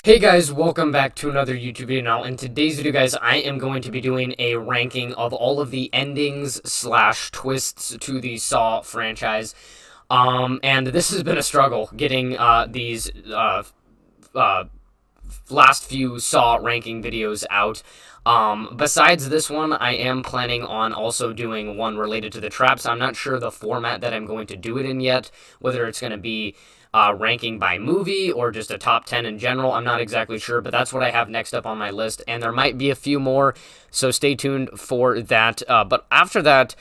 Hey guys, welcome back to another YouTube video now. In today's video, guys, I am going to be doing a ranking of all of the endings slash twists to the Saw franchise. And this has been a struggle getting these last few Saw ranking videos out. Besides this one, I am planning on also doing one related to the traps. I'm not sure the format that I'm going to do it in yet, whether it's going to be ranking by movie or just a top 10 in general. I'm not exactly sure, but that's what I have next up on my list, and there might be a few more, so stay tuned for that. But after that,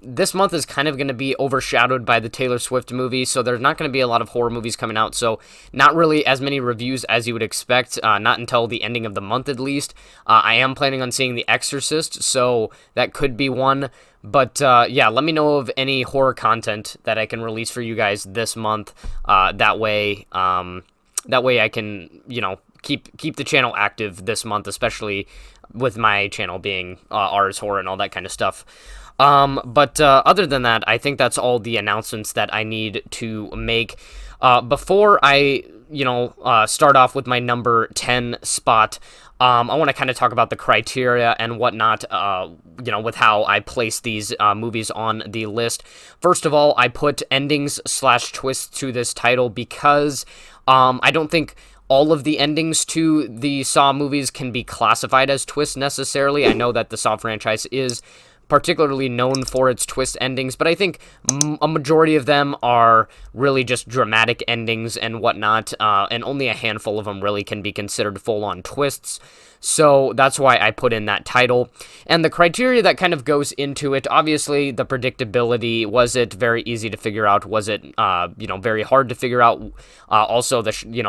this month is kind of going to be overshadowed by the Taylor Swift movie, so there's not going to be a lot of horror movies coming out, so not really as many reviews as you would expect, not until the ending of the month at least. I am planning on seeing The Exorcist, so that could be one. But yeah, let me know of any horror content that I can release for you guys this month. That way I can, keep the channel active this month, especially with my channel being Ars Horror and all that kind of stuff. But other than that, I think that's all the announcements that I need to make. Before I, start off with my number 10 spot, I want to kind of talk about the criteria and whatnot, with how I place these movies on the list. First of all, I put endings slash twists to this title because I don't think all of the endings to the Saw movies can be classified as twists necessarily. I know that the Saw franchise is particularly known for its twist endings, but I think a majority of them are really just dramatic endings and whatnot, and only a handful of them really can be considered full-on twists. So that's why I put in that title. And the criteria that kind of goes into it, obviously the predictability. Was it very easy to figure out? Was it, very hard to figure out? Also,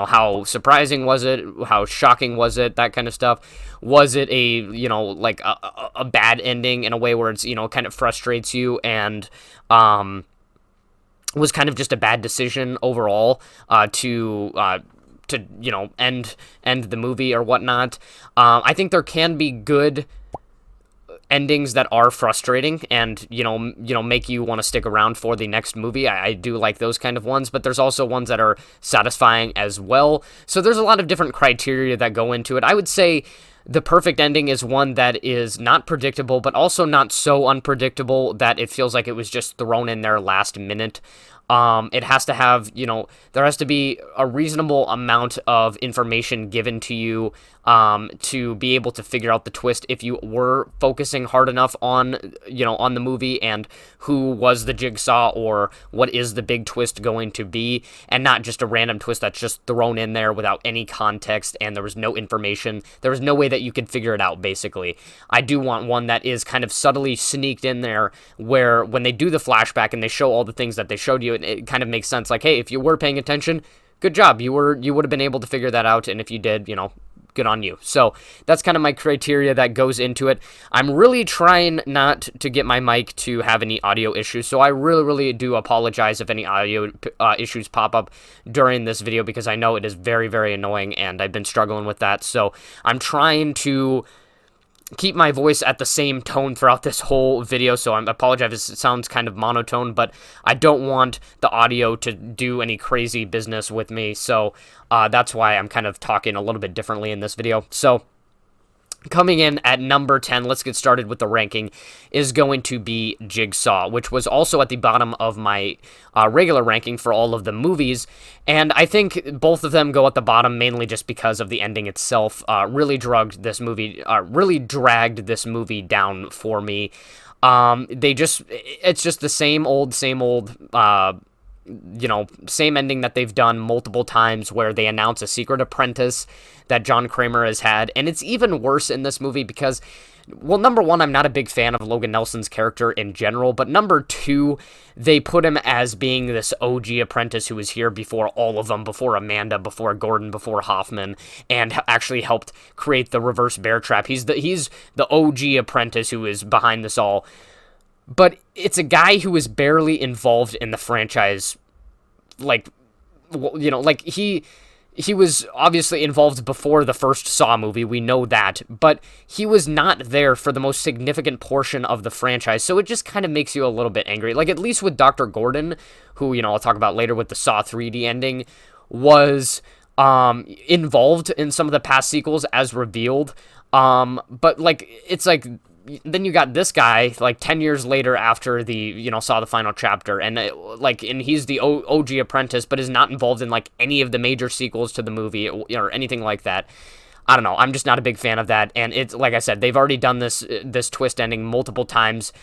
how surprising was it? How shocking was it? That kind of stuff. Was it a bad ending in a way where it's, kind of frustrates you and, was kind of just a bad decision overall, to end the movie or whatnot. I think there can be good endings that are frustrating and make you want to stick around for the next movie. I do like those kind of ones, but there's also ones that are satisfying as well. So there's a lot of different criteria that go into it. I would say the perfect ending is one that is not predictable, but also not so unpredictable that it feels like it was just thrown in there last minute. It has to have, there has to be a reasonable amount of information given to you to be able to figure out the twist if you were focusing hard enough on, on the movie and who was the jigsaw or what is the big twist going to be, and not just a random twist that's just thrown in there without any context and there was no information. There was no way that you could figure it out, basically. I do want one that is kind of subtly sneaked in there where when they do the flashback and they show all the things that they showed you, it kind of makes sense. Like, hey, if you were paying attention, good job. You would have been able to figure that out, and if you did, good on you. So that's kind of my criteria that goes into it. I'm really trying not to get my mic to have any audio issues, so I really, really do apologize if any audio issues pop up during this video, because I know it is very, very annoying, and I've been struggling with that. So I'm trying to keep my voice at the same tone throughout this whole video, so I apologize if it sounds kind of monotone, but I don't want the audio to do any crazy business with me, so that's why I'm kind of talking a little bit differently in this video. So coming in at number 10, let's get started with the ranking, is going to be Jigsaw, which was also at the bottom of my regular ranking for all of the movies, and I think both of them go at the bottom mainly just because of the ending itself. Really dragged this movie down for me. It's just the same old, same ending that they've done multiple times, where they announce a secret apprentice that John Kramer has had. And it's even worse in this movie because, well, number one, I'm not a big fan of Logan Nelson's character in general, but number two, they put him as being this OG apprentice who was here before all of them, before Amanda, before Gordon, before Hoffman, and actually helped create the reverse bear trap. He's the OG apprentice who is behind this all. But it's a guy who is barely involved in the franchise. He was obviously involved before the first Saw movie, we know that, but he was not there for the most significant portion of the franchise, so it just kind of makes you a little bit angry. Like, at least with Dr. Gordon, who, I'll talk about later with the Saw 3D ending, was involved in some of the past sequels as revealed. But like it's like then you got this guy like 10 years later after the saw the final chapter, and and he's the OG apprentice, but is not involved in like any of the major sequels to the movie or anything like that. I don't know. I'm just not a big fan of that, and it's like I said, they've already done this twist ending multiple times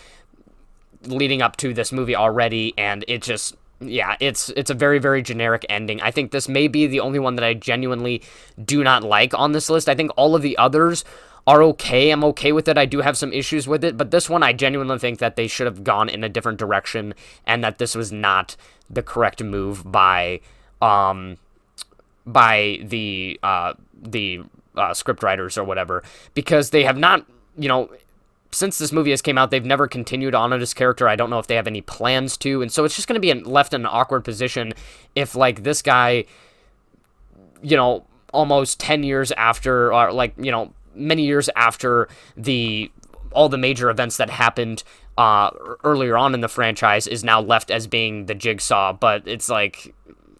leading up to this movie already, and it just it's a very, very generic ending. I think this may be the only one that I genuinely do not like on this list. I think all of the others are okay. I'm okay with it. I do have some issues with it, but this one I genuinely think that they should have gone in a different direction, and that this was not the correct move by the script writers or whatever, because they have not, since this movie has came out, they've never continued on this character. I don't know if they have any plans to, and so it's just going to be left in an awkward position if, like, this guy, almost 10 years after, or, like, many years after all the major events that happened earlier on in the franchise is now left as being the Jigsaw, but it's like,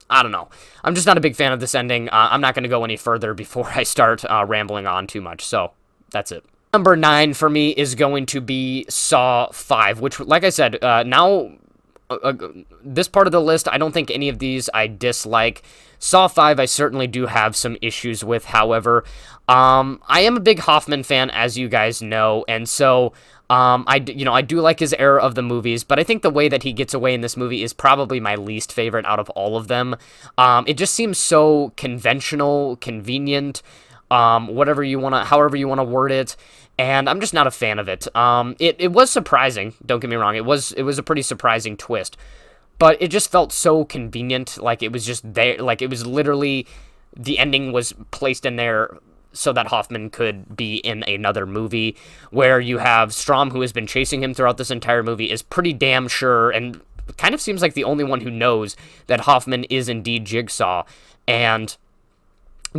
I don't know. I'm just not a big fan of this ending. I'm not going to go any further before I start rambling on too much, so that's it. Number 9 for me is going to be Saw 5, which, like I said, now this part of the list, I don't think any of these I dislike. Saw 5, I certainly do have some issues with, however. I am a big Hoffman fan, as you guys know, and so I do like his era of the movies, but I think the way that he gets away in this movie is probably my least favorite out of all of them. It just seems so conventional, convenient, however you want to word it, and I'm just not a fan of it. It was surprising, don't get me wrong, it was a pretty surprising twist, but it just felt so convenient, like it was just there, like it was literally, the ending was placed in there so that Hoffman could be in another movie, where you have Strahm, who has been chasing him throughout this entire movie, is pretty damn sure, and kind of seems like the only one who knows that Hoffman is indeed Jigsaw, and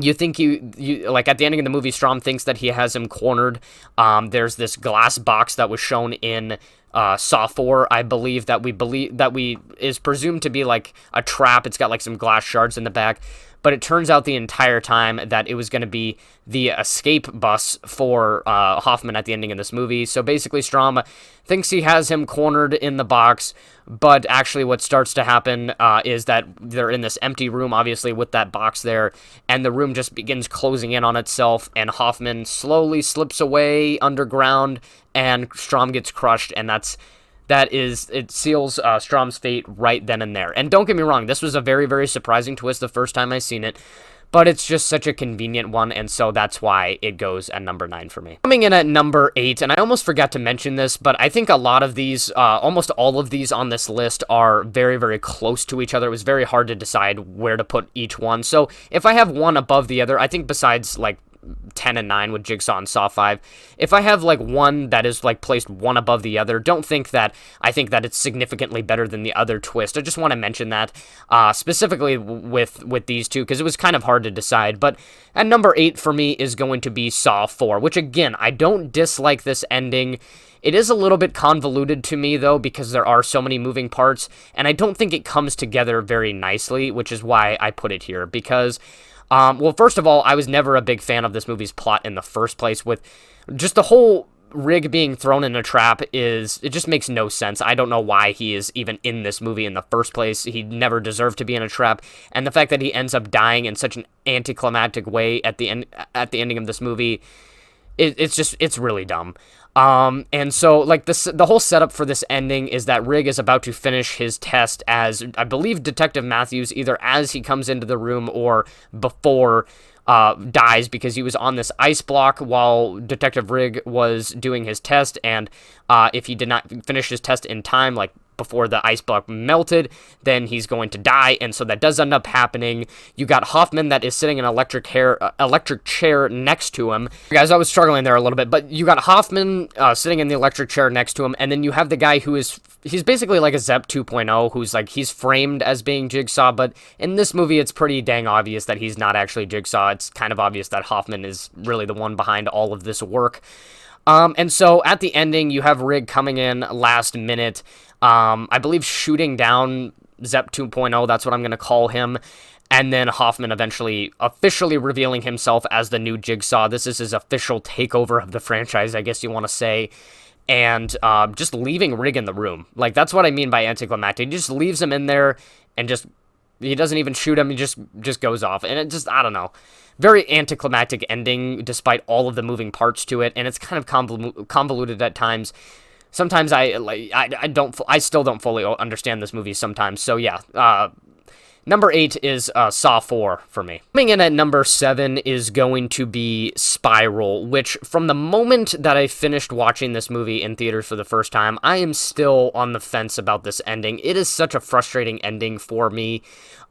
you think you like at the ending of the movie, Strahm thinks that he has him cornered. There's this glass box that was shown in Saw 4, I believe, that is presumed to be like a trap. It's got like some glass shards in the back, but it turns out the entire time that it was going to be the escape bus for Hoffman at the ending of this movie. So basically, Strahm thinks he has him cornered in the box, but actually what starts to happen is that they're in this empty room, obviously, with that box there, and the room just begins closing in on itself, and Hoffman slowly slips away underground, and Strahm gets crushed, and it seals Strahm's fate right then and there. And don't get me wrong, this was a very, very surprising twist the first time I seen it, but it's just such a convenient one, and so that's why it goes at number 9 for me. Coming in at number 8, and I almost forgot to mention this, but I think a lot of these, almost all of these on this list are very, very close to each other. It was very hard to decide where to put each one, so if I have one above the other, I think besides, like, 10 and 9 with Jigsaw and Saw 5. If I have like one that is like placed one above the other, don't think that I think that it's significantly better than the other twist. I just want to mention that specifically with these two, because it was kind of hard to decide. But at number 8 for me is going to be Saw 4, which again, I don't dislike this ending. It is a little bit convoluted to me, though, because there are so many moving parts, and I don't think it comes together very nicely, which is why I put it here, because well, first of all, I was never a big fan of this movie's plot in the first place, with just the whole Rig being thrown in a trap it just makes no sense. I don't know why he is even in this movie in the first place. He never deserved to be in a trap, and the fact that he ends up dying in such an anticlimactic way at the ending of this movie, it's really dumb. And so, like, the whole setup for this ending is that Rig is about to finish his test as, I believe, Detective Matthews, either as he comes into the room or before, dies, because he was on this ice block while Detective Rig was doing his test, and if he did not finish his test in time, like, before the ice block melted, then he's going to die, and so that does end up happening. You got Hoffman that is sitting in an electric chair next to him. Guys, I was struggling there a little bit, but you got Hoffman sitting in the electric chair next to him, and then you have the guy he's basically like a Zep 2.0, who's like, he's framed as being Jigsaw, but in this movie, it's pretty dang obvious that he's not actually Jigsaw. It's kind of obvious that Hoffman is really the one behind all of this work. And so at the ending, you have Rig coming in last minute, I believe shooting down Zep 2.0, that's what I'm going to call him, and then Hoffman eventually officially revealing himself as the new Jigsaw. This is his official takeover of the franchise, I guess you want to say, and just leaving Rigg in the room. Like, that's what I mean by anticlimactic. He just leaves him in there, and just, he doesn't even shoot him, he just goes off, and it just, I don't know. Very anticlimactic ending, despite all of the moving parts to it, and it's kind of convoluted at times. Sometimes I still don't fully understand this movie sometimes. So yeah, number 8 is Saw 4 for me. Coming in at number 7 is going to be Spiral, which from the moment that I finished watching this movie in theaters for the first time, I am still on the fence about this ending. It is such a frustrating ending for me.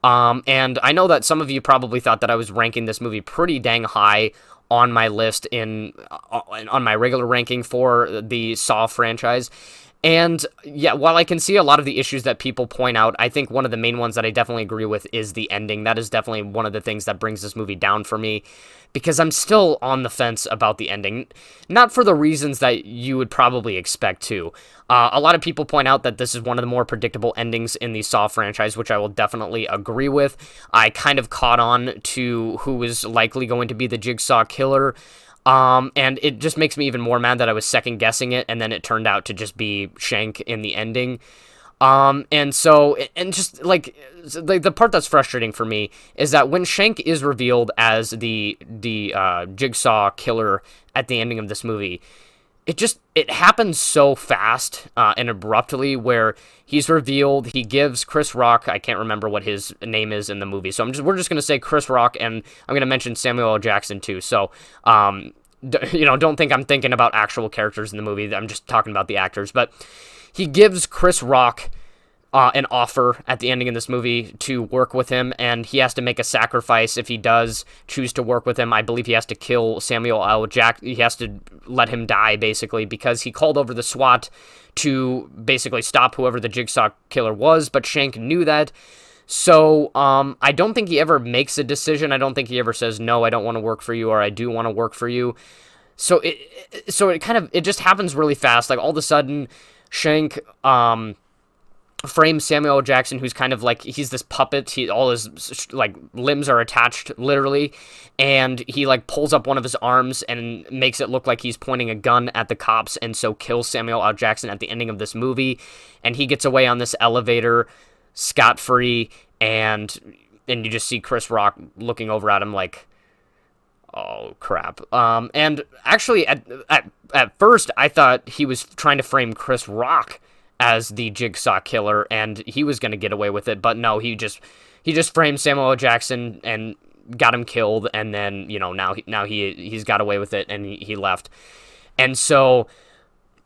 And I know that some of you probably thought that I was ranking this movie pretty dang high on my list on my regular ranking for the Saw franchise. And yeah, while I can see a lot of the issues that people point out, I think one of the main ones that I definitely agree with is the ending. That is definitely one of the things that brings this movie down for me, because I'm still on the fence about the ending. Not for the reasons that you would probably expect to. A lot of people point out that this is one of the more predictable endings in the Saw franchise, which I will definitely agree with. I kind of caught on to who was likely going to be the Jigsaw killer. And it just makes me even more mad that I was second guessing it, and then it turned out to just be Shank in the ending. And so, and just like the part that's frustrating for me is that when Shank is revealed as the Jigsaw killer at the ending of this movie, it happens so fast and abruptly, where he's revealed. He gives Chris Rock, I can't remember what his name is in the movie, so we're just gonna say Chris Rock, and I'm gonna mention Samuel L. Jackson too. So don't think I'm thinking about actual characters in the movie. I'm just talking about the actors. But he gives Chris Rock an offer at the ending of this movie to work with him, and he has to make a sacrifice if he does choose to work with him. I believe he has to kill Samuel L. Jackson. He has to let him die, basically, because he called over the SWAT to basically stop whoever the Jigsaw killer was, but Shank knew that. So, I don't think he ever makes a decision. I don't think he ever says, no, I don't want to work for you, or I do want to work for you. So it just happens really fast. Like, all of a sudden, Shank, frames Samuel L. Jackson, who's kind of like, he's this puppet. All his, like, limbs are attached, literally, and he, like, pulls up one of his arms and makes it look like he's pointing a gun at the cops, and so kills Samuel L. Jackson at the ending of this movie, and he gets away on this elevator scot-free, and you just see Chris Rock looking over at him like, oh crap. And actually at first I thought he was trying to frame Chris Rock as the Jigsaw killer, and he was going to get away with it, but no, he just framed Samuel L. Jackson and got him killed, and then now he's got away with it, and he left. And so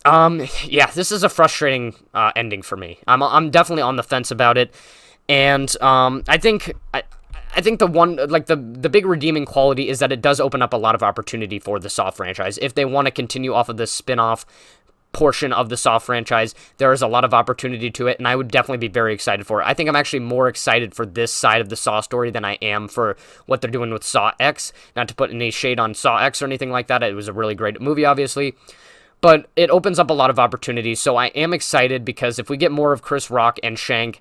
yeah, this is a frustrating ending for me. I'm definitely on the fence about it, and I think the one, like, the big redeeming quality is that it does open up a lot of opportunity for the Saw franchise. If they want to continue off of this spin-off portion of the Saw franchise, there is a lot of opportunity to it, and I would definitely be very excited for it. I think I'm actually more excited for this side of the Saw story than I am for what they're doing with Saw X. Not to put any shade on Saw X or anything like that. It was a really great movie, obviously. But it opens up a lot of opportunities, so I am excited, because if we get more of Chris Rock and Shank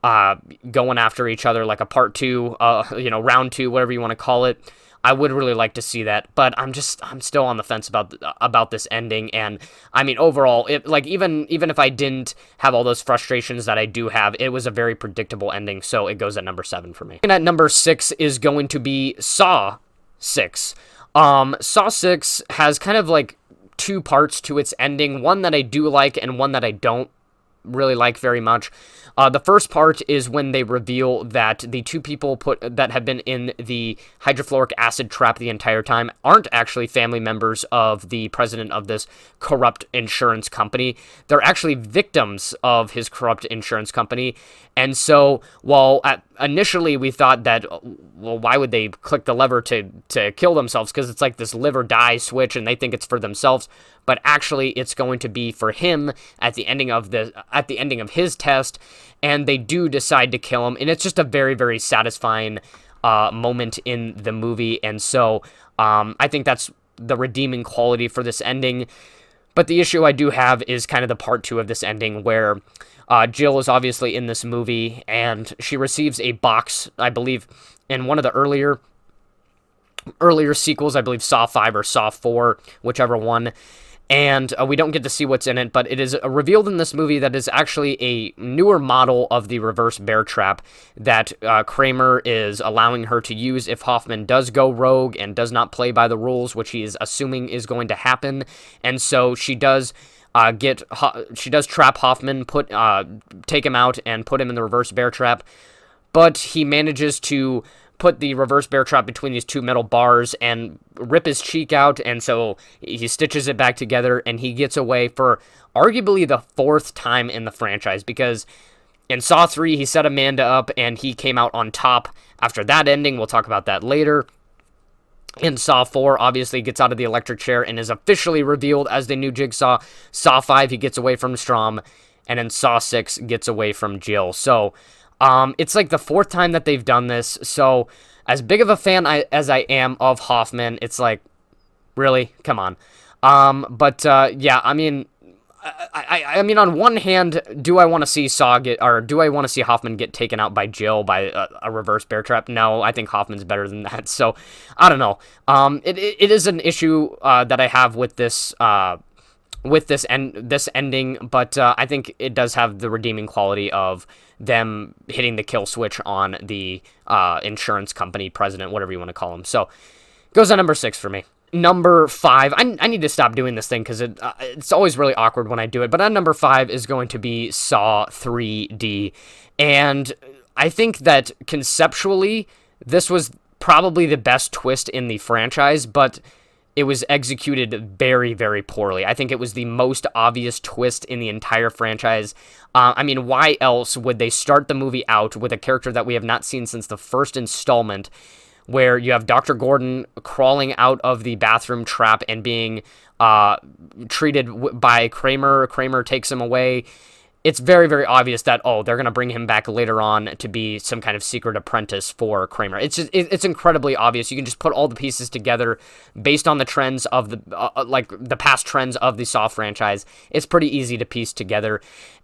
going after each other, like a part 2, round 2, whatever you want to call it, I would really like to see that. But I'm still on the fence about this ending, and I mean, overall, even if I didn't have all those frustrations that I do have, it was a very predictable ending, so it goes at number 7 for me. And at number 6 is going to be Saw 6. Saw 6 has kind of like 2 parts to its ending, one that I do like and one that I don't really like very much. The first part is when they reveal that the 2 people that have been in the hydrofluoric acid trap the entire time aren't actually family members of the president of this corrupt insurance company. They're actually victims of his corrupt insurance company. And so, while initially we thought that, well, why would they click the lever to kill themselves? Because it's like this live or die switch, and they think it's for themselves. But actually, it's going to be for him at the ending of his test, and they do decide to kill him, and it's just a very, very satisfying moment in the movie. And so, I think that's the redeeming quality for this ending. But the issue I do have is kind of the part 2 of this ending, where Jill is obviously in this movie, and she receives a box, I believe, in one of the earlier sequels, I believe Saw 5 or Saw 4, whichever one. And we don't get to see what's in it, but it is revealed in this movie that is actually a newer model of the reverse bear trap that Kramer is allowing her to use if Hoffman does go rogue and does not play by the rules, which he is assuming is going to happen. And so she does trap Hoffman, take him out and put him in the reverse bear trap, but he manages to put the reverse bear trap between these two metal bars and rip his cheek out, and so he stitches it back together, and he gets away for arguably the fourth time in the franchise, because in Saw 3, he set Amanda up, and he came out on top after that ending. We'll talk about that later. In Saw 4, obviously, gets out of the electric chair and is officially revealed as the new Jigsaw. Saw 5, he gets away from Strom, and in Saw 6, gets away from Jill. So, it's like the fourth time that they've done this, so as big of a fan as I am of Hoffman, it's like, really? Come on. Yeah, I mean, I mean, on one hand, do I want to see do I want to see Hoffman get taken out by Jill by a reverse bear trap? No, I think Hoffman's better than that, so, I don't know. It is an issue, that I have with this ending, but I think it does have the redeeming quality of them hitting the kill switch on the insurance company president, whatever you want to call him. So, goes on number 6 for me. Number 5, I need to stop doing this thing because it's always really awkward when I do it, but on number 5 is going to be Saw 3D, and I think that conceptually, this was probably the best twist in the franchise, but it was executed very, very poorly. I think it was the most obvious twist in the entire franchise. I mean, why else would they start the movie out with a character that we have not seen since the first installment, where you have Dr. Gordon crawling out of the bathroom trap and being treated by Kramer. Kramer takes him away. It's very, very obvious that, they're going to bring him back later on to be some kind of secret apprentice for Kramer. It's incredibly obvious. You can just put all the pieces together based on the trends of the past trends of the Saw franchise. It's pretty easy to piece together.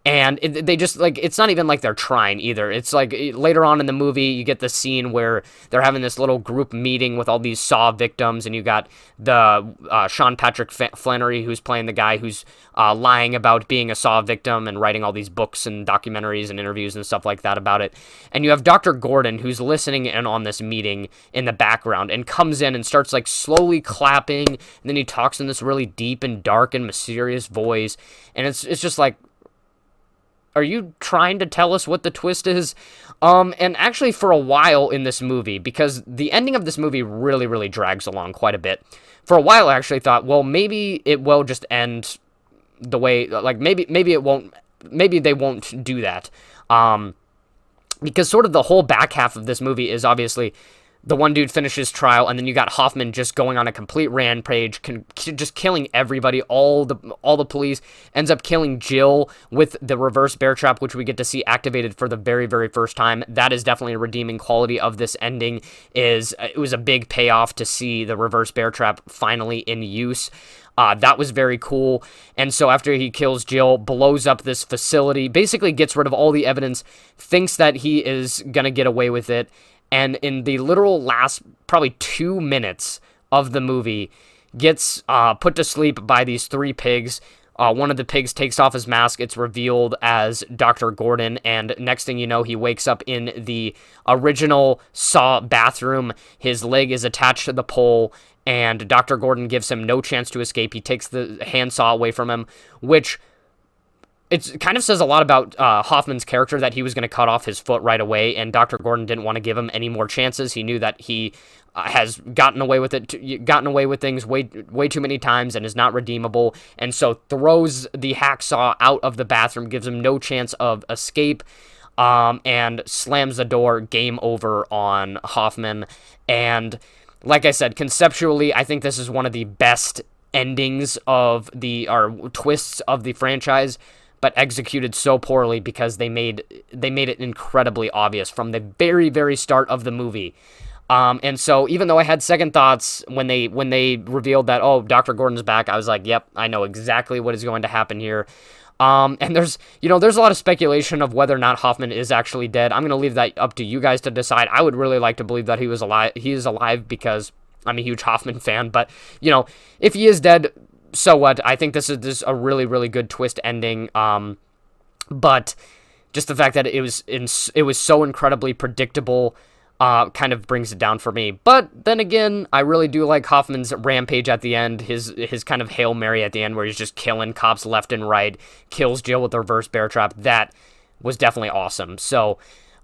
And they just, it's not even like they're trying either. It's like later on in the movie, you get the scene where they're having this little group meeting with all these Saw victims, and you got the Sean Patrick Flannery, who's playing the guy who's lying about being a Saw victim and writing all these books and documentaries and interviews and stuff like that about it. And you have Dr. Gordon, who's listening in on this meeting in the background and comes in and starts slowly clapping, and then he talks in this really deep and dark and mysterious voice, and it's just like, are you trying to tell us what the twist is? And actually for a while in this movie, because the ending of this movie really, really drags along quite a bit, for a while I actually thought, well, maybe it will just end the way, maybe it won't, maybe they won't do that. Because sort of the whole back half of this movie is obviously the one dude finishes trial, and then you got Hoffman just going on a complete rampage, just killing everybody, all the police, ends up killing Jill with the reverse bear trap, which we get to see activated for the very, very first time. That is definitely a redeeming quality of this ending, it was a big payoff to see the reverse bear trap finally in use. That was very cool. And so after he kills Jill, blows up this facility, basically gets rid of all the evidence, thinks that he is gonna get away with it, and in the literal last probably 2 minutes of the movie, gets put to sleep by these 3 pigs. One of the pigs takes off his mask. It's revealed as Dr. Gordon, and next thing you know, he wakes up in the original Saw bathroom. His leg is attached to the pole, and Dr. Gordon gives him no chance to escape. He takes the handsaw away from him, which it kind of says a lot about Hoffman's character, that he was going to cut off his foot right away, and Dr. Gordon didn't want to give him any more chances. He knew that he has gotten away with things way too many times and is not redeemable, and so throws the hacksaw out of the bathroom, gives him no chance of escape, and slams the door. Game over on Hoffman. And like I said, conceptually, I think this is one of the best endings or twists of the franchise, but executed so poorly because they made it incredibly obvious from the very, very start of the movie. And so even though I had second thoughts when they revealed that, Dr. Gordon's back, I was like, yep, I know exactly what is going to happen here. And there's a lot of speculation of whether or not Hoffman is actually dead. I'm going to leave that up to you guys to decide. I would really like to believe that he was alive. He is alive because I'm a huge Hoffman fan, but, if he is dead, so what? I think this is a really, really good twist ending. But just the fact that it was so incredibly predictable, kind of brings it down for me. But then again, I really do like Hoffman's rampage at the end, his kind of Hail Mary at the end where he's just killing cops left and right, kills Jill with the reverse bear trap. That was definitely awesome. So,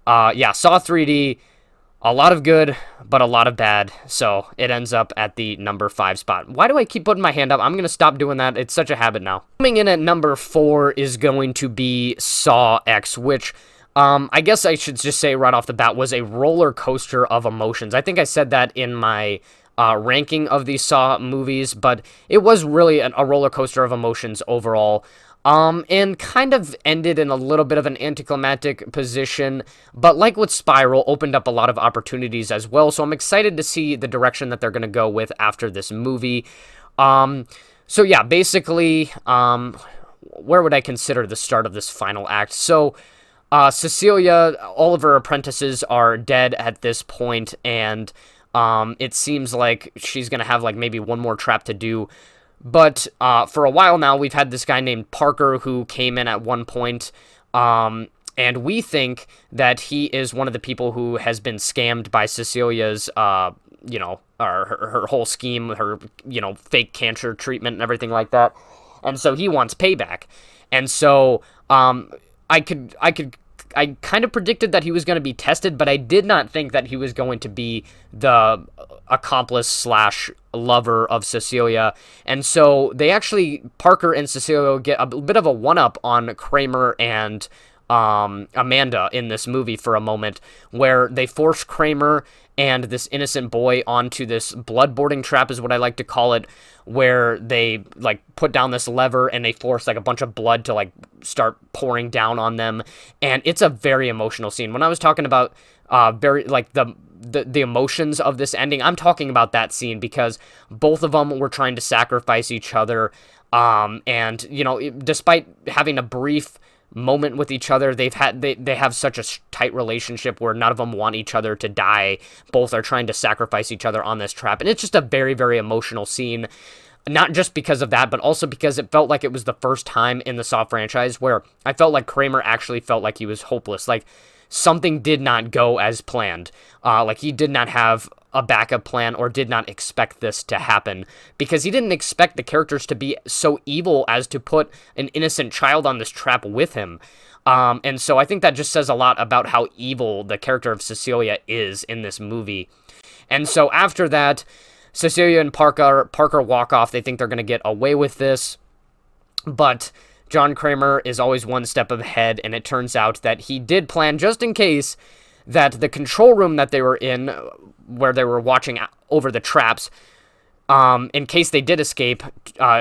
yeah, Saw 3D, a lot of good, but a lot of bad. So it ends up at the number 5 spot. Why do I keep putting my hand up? I'm going to stop doing that. It's such a habit now. Coming in at number 4 is going to be Saw X, which I guess I should just say right off the bat was a roller coaster of emotions. I think I said that in my ranking of these Saw movies, but it was really a roller coaster of emotions overall. And kind of ended in a little bit of an anticlimactic position, but like with Spiral, opened up a lot of opportunities as well, so I'm excited to see the direction that they're going to go with after this movie. So yeah, basically, where would I consider the start of this final act? So, Cecilia, all of her apprentices are dead at this point, and it seems like she's going to have like maybe one more trap to do. But for a while now, we've had this guy named Parker who came in at one point, and we think that he is one of the people who has been scammed by Cecilia's, her whole scheme, her, fake cancer treatment and everything like that. And so he wants payback. And so I kind of predicted that he was going to be tested, but I did not think that he was going to be the accomplice / lover of Cecilia. And so Parker and Cecilia get a bit of a one-up on Kramer and Amanda in this movie for a moment, where they force Kramer and this innocent boy onto this bloodboarding trap, is what I like to call it, where they like put down this lever and they force like a bunch of blood to like start pouring down on them. And it's a very emotional scene. When I was talking about very like the emotions of this ending, I'm talking about that scene because both of them were trying to sacrifice each other. And despite having a brief moment with each other, they have such a tight relationship where none of them want each other to die. Both are trying to sacrifice each other on this trap, and it's just a very, very emotional scene. Not just because of that, but also because it felt like it was the first time in the Saw franchise where I felt like Kramer actually felt like he was hopeless. Like something did not go as planned. Like he did not have a backup plan or did not expect this to happen, because he didn't expect the characters to be so evil as to put an innocent child on this trap with him. And so I think that just says a lot about how evil the character of Cecilia is in this movie. And so after that, Cecilia and Parker walk off. They think they're going to get away with this, but John Kramer is always one step ahead, and it turns out that he did plan, just in case, that the control room that they were in, where they were watching over the traps, in case they did escape,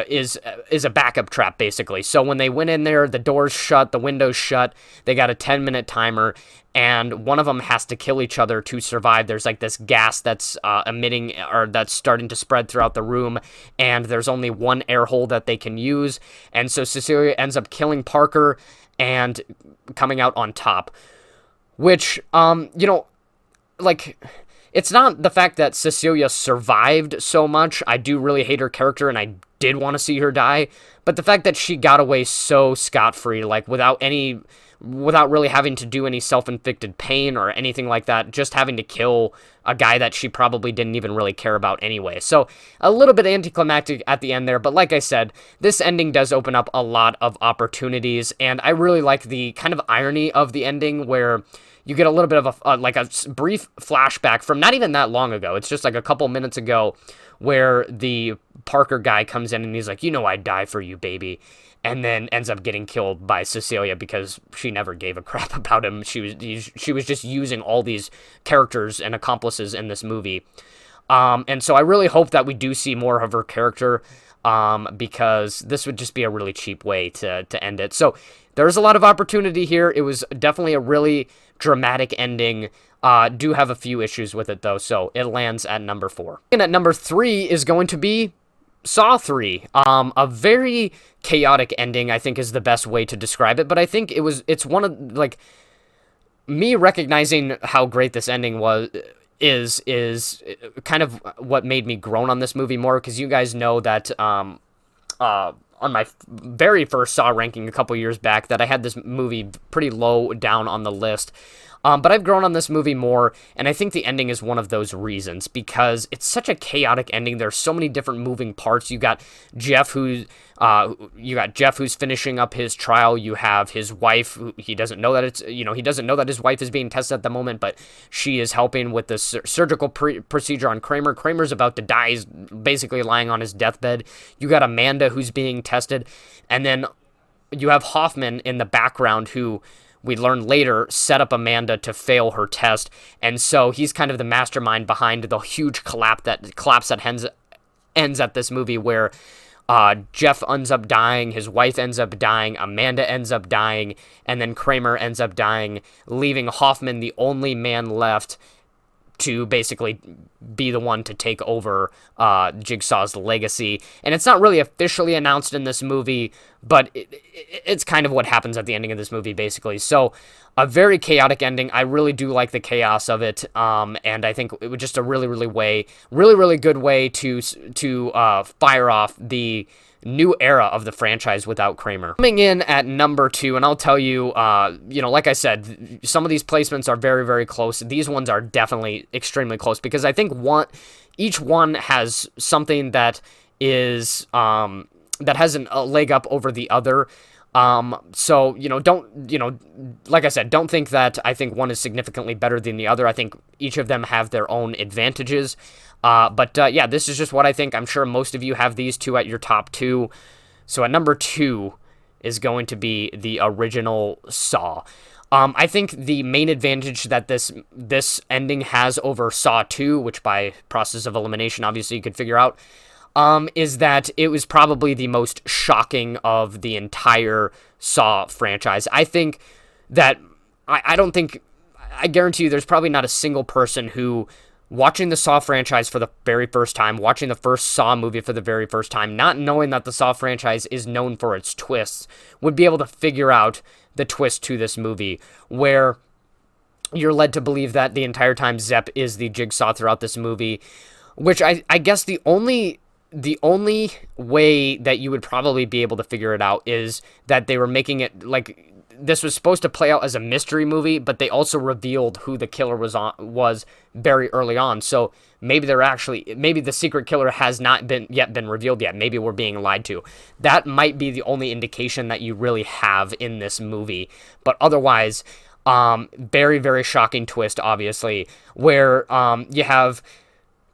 is a backup trap, basically. So when they went in there, the doors shut, the windows shut, they got a 10-minute timer, and one of them has to kill each other to survive. There's like this gas that's emitting, or that's starting to spread throughout the room, and there's only one air hole that they can use, and so Cecilia ends up killing Parker and coming out on top. Which, it's not the fact that Cecilia survived so much. I do really hate her character, and I did want to see her die, but the fact that she got away so scot-free, like without really having to do any self-inflicted pain or anything like that, just having to kill a guy that she probably didn't even really care about anyway. So a little bit anticlimactic at the end there, but like I said, this ending does open up a lot of opportunities, and I really like the kind of irony of the ending where you get a little bit of a brief flashback from not even that long ago. It's just like a couple minutes ago where the Parker guy comes in and he's like, I'd die for you, baby. And then ends up getting killed by Cecilia because she never gave a crap about him. She was just using all these characters and accomplices in this movie. And so I really hope that we do see more of her character, because this would just be a really cheap way to end it. So there's a lot of opportunity here. It was definitely a really dramatic ending. Do have a few issues with it, though, so it lands at number 4. And at number 3 is going to be Saw 3, a very chaotic ending, I think is the best way to describe it, but I think it's one of, like, me recognizing how great this ending is kind of what made me groan on this movie more, because you guys know that, on my very first Saw ranking a couple years back, that I had this movie pretty low down on the list. But I've grown on this movie more, and I think the ending is one of those reasons, because it's such a chaotic ending. There's so many different moving parts. You got Jeff who's finishing up his trial. You have his wife, who he doesn't know that he doesn't know that his wife is being tested at the moment, but she is helping with the surgical procedure on Kramer. Kramer's about to die. He's basically lying on his deathbed. You got Amanda who's being tested, and then you have Hoffman in the background, who we learn later set up Amanda to fail her test, and so he's kind of the mastermind behind the huge collapse that ends at this movie, where Jeff ends up dying, his wife ends up dying, Amanda ends up dying, and then Kramer ends up dying, leaving Hoffman the only man left to basically be the one to take over Jigsaw's legacy. And it's not really officially announced in this movie, but it's kind of what happens at the ending of this movie, basically. So, a very chaotic ending. I really do like the chaos of it, and I think it was just a really good way to fire off the new era of the franchise without Kramer. Coming in at number 2, and I'll tell you, like I said, some of these placements are very, very close. These ones are definitely extremely close, because I think each one has something that is, that has a leg up over the other. So, like I said, don't think that I think one is significantly better than the other. I think each of them have their own advantages. But this is just what I think. I'm sure most of you have these two at your top 2. So at number 2 is going to be the original Saw. I think the main advantage that this ending has over Saw 2, which by process of elimination, obviously you could figure out, is that it was probably the most shocking of the entire Saw franchise. I think that, I guarantee you there's probably not a single person who, watching the Saw franchise for the very first time, watching the first Saw movie for the very first time, not knowing that the Saw franchise is known for its twists, would be able to figure out the twist to this movie, where you're led to believe that the entire time Zepp is the Jigsaw throughout this movie, which I guess the only way that you would probably be able to figure it out is that they were making it like this was supposed to play out as a mystery movie, but they also revealed who the killer was very early on. So maybe the secret killer has not been revealed yet. Maybe we're being lied to. That might be the only indication that you really have in this movie. But otherwise, very, very shocking twist, obviously, where you have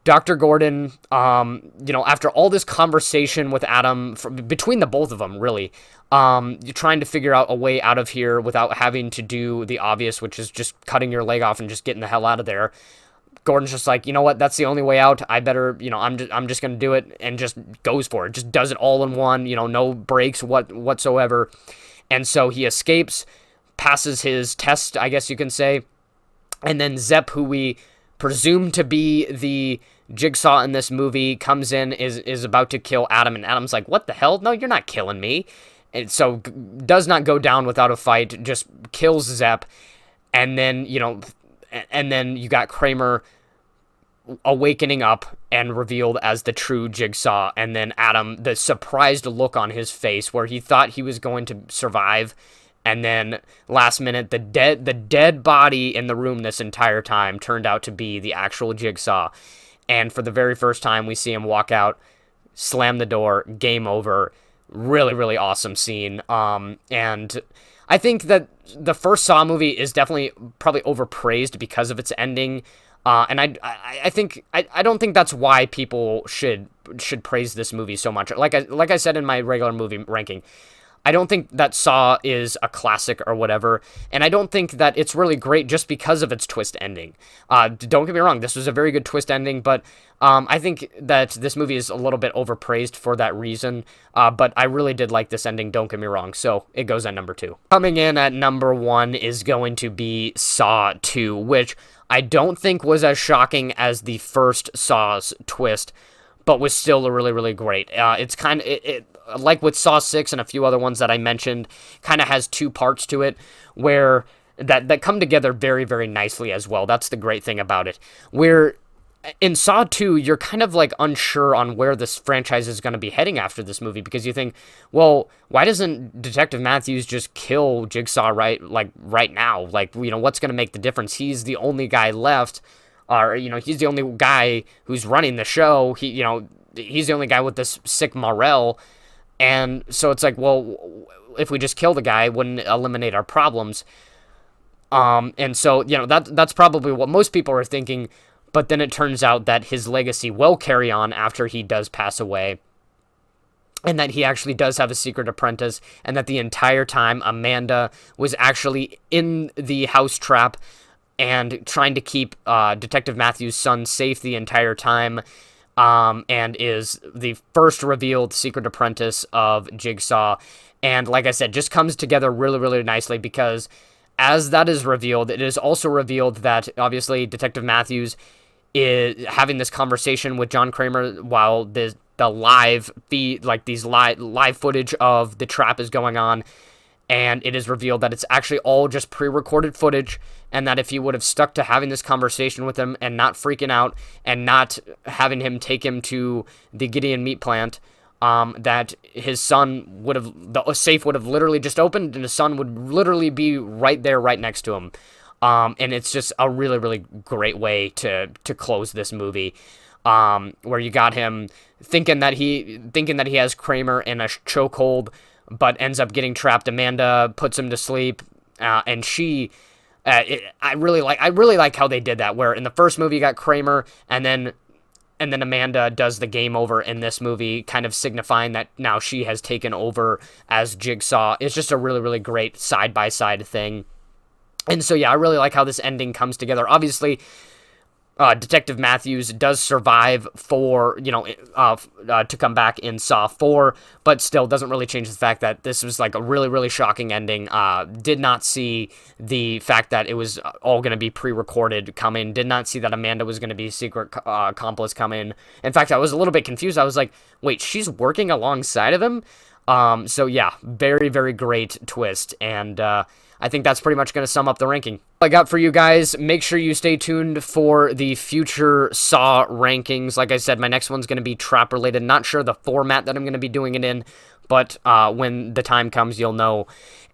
Dr. Gordon, after all this conversation with Adam, between the both of them, really, you're trying to figure out a way out of here without having to do the obvious, which is just cutting your leg off and just getting the hell out of there. Gordon's just like, you know what, that's the only way out. I better, I'm just going to do it, and just goes for it. Just does it all in one, no breaks whatsoever. And so he escapes, passes his test, I guess you can say. And then Zepp, who we presume to be the Jigsaw in this movie, comes in, is about to kill Adam, and Adam's like, what the hell? No, you're not killing me. And so does not go down without a fight, just kills Zepp. And then, you got Kramer awakening up and revealed as the true Jigsaw, and then Adam, the surprised look on his face where he thought he was going to survive, and then last minute the dead body in the room this entire time turned out to be the actual Jigsaw. And for the very first time, we see him walk out, slam the door, game over. Really, really awesome scene. And I think that the first Saw movie is definitely probably overpraised because of its ending. And I don't think that's why people should praise this movie so much. Like I said in my regular movie ranking, I don't think that Saw is a classic or whatever, and I don't think that it's really great just because of its twist ending. Don't get me wrong, this was a very good twist ending, but I think that this movie is a little bit overpraised for that reason, but I really did like this ending, don't get me wrong, so it goes at number 2. Coming in at number 1 is going to be Saw 2, which I don't think was as shocking as the first Saw's twist, but was still really, really great. It's kind of, like with Saw 6 and a few other ones that I mentioned, kind of has two parts to it, where that come together very, very nicely as well. That's the great thing about it. Where in Saw 2, you're kind of like unsure on where this franchise is going to be heading after this movie, because you think, well, why doesn't Detective Matthews just kill Jigsaw right now? Like, what's going to make the difference? He's the only guy left, or he's the only guy who's running the show. He's the only guy with this sick morale, and so it's like, well, if we just kill the guy, wouldn't it eliminate our problems? And so that's probably what most people are thinking. But then it turns out that his legacy will carry on after he does pass away, and that he actually does have a secret apprentice, and that the entire time Amanda was actually in the house trap and trying to keep Detective Matthews' son safe the entire time, and is the first revealed secret apprentice of Jigsaw. And like I said, just comes together really, really nicely, because as that is revealed, it is also revealed that obviously Detective Matthews is having this conversation with John Kramer while the live feed, like these live footage of the trap is going on, and it is revealed that it's actually all just pre-recorded footage, and that if he would have stuck to having this conversation with him and not freaking out and not having him take him to the Gideon meat plant, that his son the safe would have literally just opened, and his son would literally be right there, right next to him. And it's just a really, really great way to close this movie, where you got him thinking that he has Kramer in a chokehold, but ends up getting trapped. Amanda puts him to sleep, and she. I really like how they did that. Where in the first movie you got Kramer, and then Amanda does the game over in this movie, kind of signifying that now she has taken over as Jigsaw. It's just a really, really great side-by-side thing. And so, yeah, I really like how this ending comes together. Obviously, Detective Matthews does survive to come back in Saw 4, but still doesn't really change the fact that this was like a really, really shocking ending. Did not see the fact that it was all going to be pre-recorded come in. Did not see that Amanda was going to be a secret accomplice come in. In fact, I was a little bit confused. I was like, wait, she's working alongside of him? So yeah, very, very great twist, and I think that's pretty much going to sum up the ranking I got for you guys. Make sure you stay tuned for the future Saw rankings. Like I said, my next one's going to be trap related. Not sure the format that I'm going to be doing it in, but when the time comes, you'll know.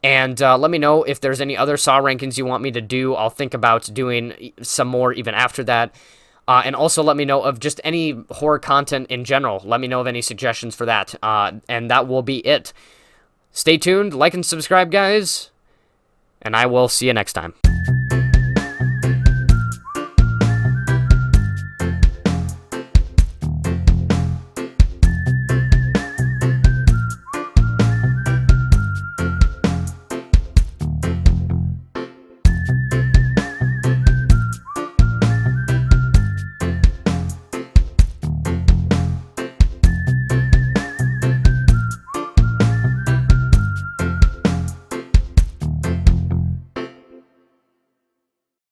And let me know if there's any other Saw rankings you want me to do. I'll think about doing some more even after that. And also let me know of just any horror content in general. Let me know of any suggestions for that. And that will be it. Stay tuned, like and subscribe, guys. And I will see you next time.